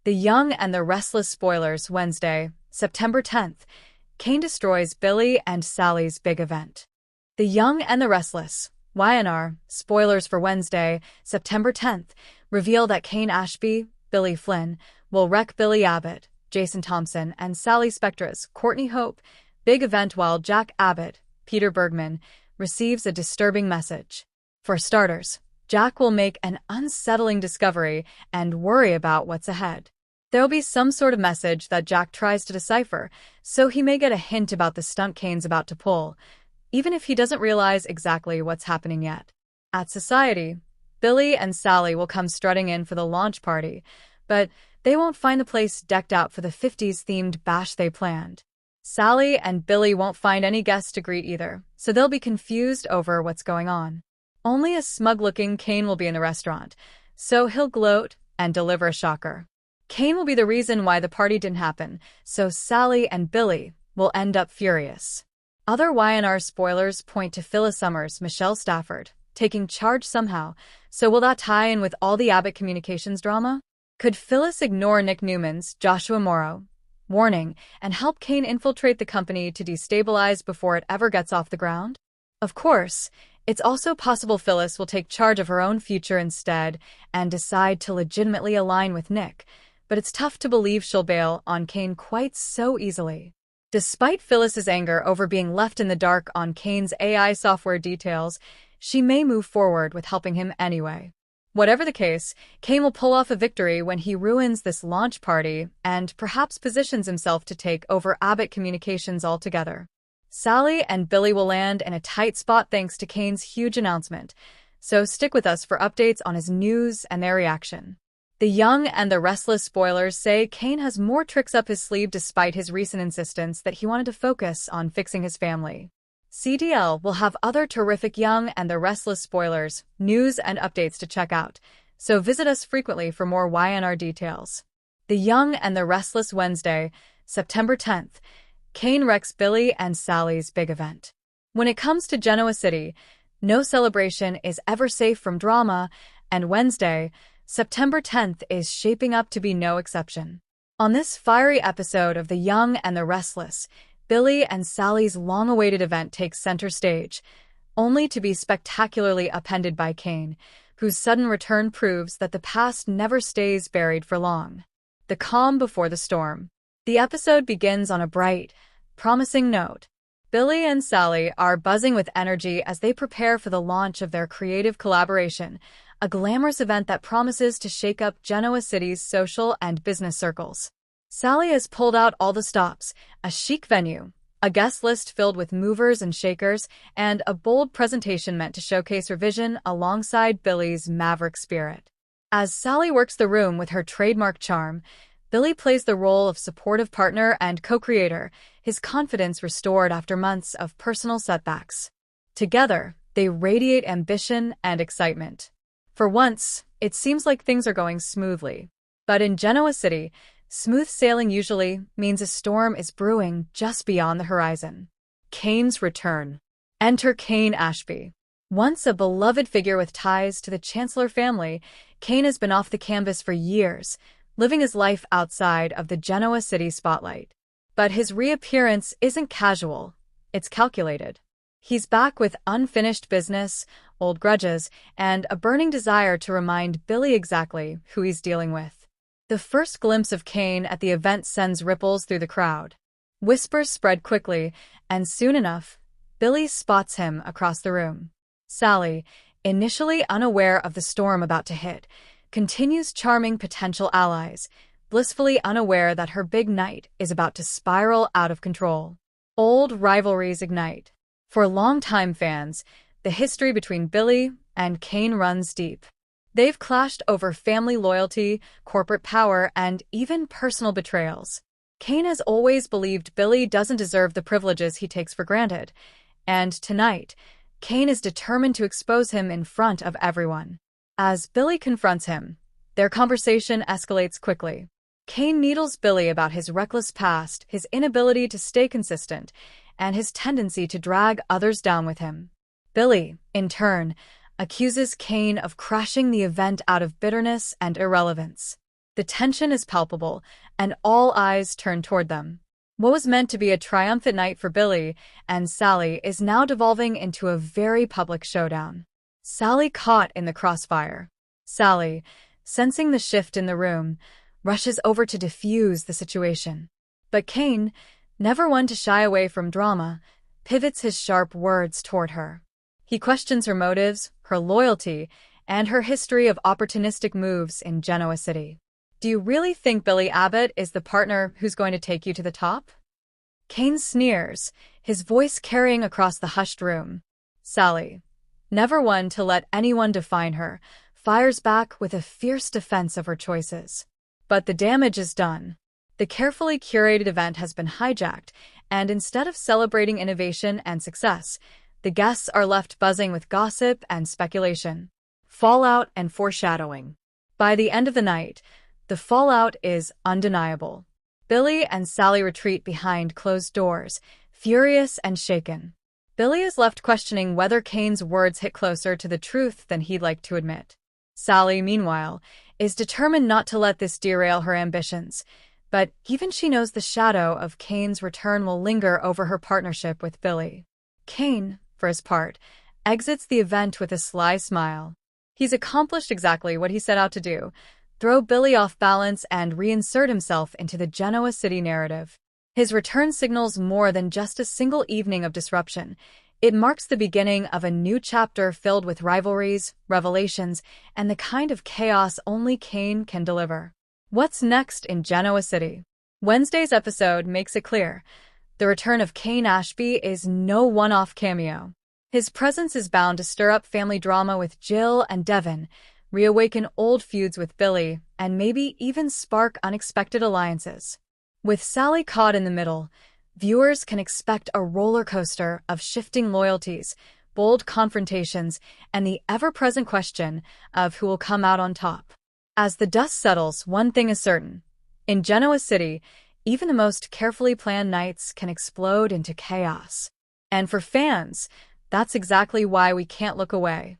The Young and the Restless spoilers Wednesday, September 10th. Kane destroys Billy and Sally's big event. The Young and the Restless, YNR, spoilers for Wednesday, September 10th, reveal that Kane Ashby, Billy Flynn, will wreck Billy Abbott, Jason Thompson, and Sally Spectra's Courtney Hope big event while Jack Abbott, Peter Bergman, receives a disturbing message. For starters, Jack will make an unsettling discovery and worry about what's ahead. There'll be some sort of message that Jack tries to decipher, so he may get a hint about the stunt Kane's about to pull, even if he doesn't realize exactly what's happening yet. At Society, Billy and Sally will come strutting in for the launch party, but they won't find the place decked out for the 50s-themed bash they planned. Sally and Billy won't find any guests to greet either, so they'll be confused over what's going on. Only a smug-looking Kane will be in the restaurant, so he'll gloat and deliver a shocker. Kane will be the reason why the party didn't happen, so Sally and Billy will end up furious. Other YNR spoilers point to Phyllis Summers, Michelle Stafford, taking charge somehow, so will that tie in with all the Abbott Communications drama? Could Phyllis ignore Nick Newman's Joshua Morrow warning and help Kane infiltrate the company to destabilize before it ever gets off the ground? Of course, it's also possible Phyllis will take charge of her own future instead and decide to legitimately align with Nick, but it's tough to believe she'll bail on Kane quite so easily. Despite Phyllis's anger over being left in the dark on Kane's AI software details, she may move forward with helping him anyway. Whatever the case, Kane will pull off a victory when he ruins this launch party and perhaps positions himself to take over Abbott Communications altogether. Sally and Billy will land in a tight spot thanks to Kane's huge announcement, so stick with us for updates on his news and their reaction. The Young and the Restless spoilers say Kane has more tricks up his sleeve despite his recent insistence that he wanted to focus on fixing his family. CDL will have other terrific Young and the Restless spoilers, news, and updates to check out, so visit us frequently for more YNR details. The Young and the Restless Wednesday, September 10th. Kane wrecks Billy and Sally's big event. When it comes to Genoa City, no celebration is ever safe from drama, and Wednesday, September 10th is shaping up to be no exception. On this fiery episode of The Young and the Restless, Billy and Sally's long-awaited event takes center stage, only to be spectacularly upended by Kane, whose sudden return proves that the past never stays buried for long. The calm before the storm. The episode begins on a bright, promising note. Billy and Sally are buzzing with energy as they prepare for the launch of their creative collaboration, a glamorous event that promises to shake up Genoa City's social and business circles. Sally has pulled out all the stops, a chic venue, a guest list filled with movers and shakers, and a bold presentation meant to showcase her vision alongside Billy's maverick spirit. As Sally works the room with her trademark charm, Billy plays the role of supportive partner and co-creator, his confidence restored after months of personal setbacks. Together, they radiate ambition and excitement. For once, it seems like things are going smoothly. But in Genoa City, smooth sailing usually means a storm is brewing just beyond the horizon. Kane's return. Enter Kane Ashby. Once a beloved figure with ties to the Chancellor family, Kane has been off the canvas for years, living his life outside of the Genoa City spotlight. But his reappearance isn't casual, it's calculated. He's back with unfinished business, old grudges, and a burning desire to remind Billy exactly who he's dealing with. The first glimpse of Kane at the event sends ripples through the crowd. Whispers spread quickly, and soon enough, Billy spots him across the room. Sally, initially unaware of the storm about to hit, continues charming potential allies, blissfully unaware that her big night is about to spiral out of control. Old rivalries ignite. For longtime fans, the history between Billy and Kane runs deep. They've clashed over family loyalty, corporate power, and even personal betrayals. Kane has always believed Billy doesn't deserve the privileges he takes for granted, and tonight, Kane is determined to expose him in front of everyone. As Billy confronts him, their conversation escalates quickly. Kane needles Billy about his reckless past, his inability to stay consistent, and his tendency to drag others down with him. Billy, in turn, accuses Kane of crashing the event out of bitterness and irrelevance. The tension is palpable, and all eyes turn toward them. What was meant to be a triumphant night for Billy and Sally is now devolving into a very public showdown. Sally caught in the crossfire. Sally, sensing the shift in the room, rushes over to defuse the situation. But Kane, never one to shy away from drama, pivots his sharp words toward her. He questions her motives, her loyalty, and her history of opportunistic moves in Genoa City. Do you really think Billy Abbott is the partner who's going to take you to the top? Kane sneers, his voice carrying across the hushed room. Sally, never one to let anyone define her, fires back with a fierce defense of her choices. But the damage is done. The carefully curated event has been hijacked, and instead of celebrating innovation and success, the guests are left buzzing with gossip and speculation, fallout and foreshadowing. By the end of the night, the fallout is undeniable. Billy and Sally retreat behind closed doors, furious and shaken. Billy is left questioning whether Kane's words hit closer to the truth than he'd like to admit. Sally, meanwhile, is determined not to let this derail her ambitions, but even she knows the shadow of Kane's return will linger over her partnership with Billy. Kane, for his part, exits the event with a sly smile. He's accomplished exactly what he set out to do: throw Billy off balance and reinsert himself into the Genoa City narrative. His return signals more than just a single evening of disruption. It marks the beginning of a new chapter filled with rivalries, revelations, and the kind of chaos only Kane can deliver. What's next in Genoa City? Wednesday's episode makes it clear. The return of Kane Ashby is no one-off cameo. His presence is bound to stir up family drama with Jill and Devin, reawaken old feuds with Billy, and maybe even spark unexpected alliances. With Sally caught in the middle, viewers can expect a roller coaster of shifting loyalties, bold confrontations, and the ever-present question of who will come out on top. As the dust settles, one thing is certain. In Genoa City, even the most carefully planned nights can explode into chaos. And for fans, that's exactly why we can't look away.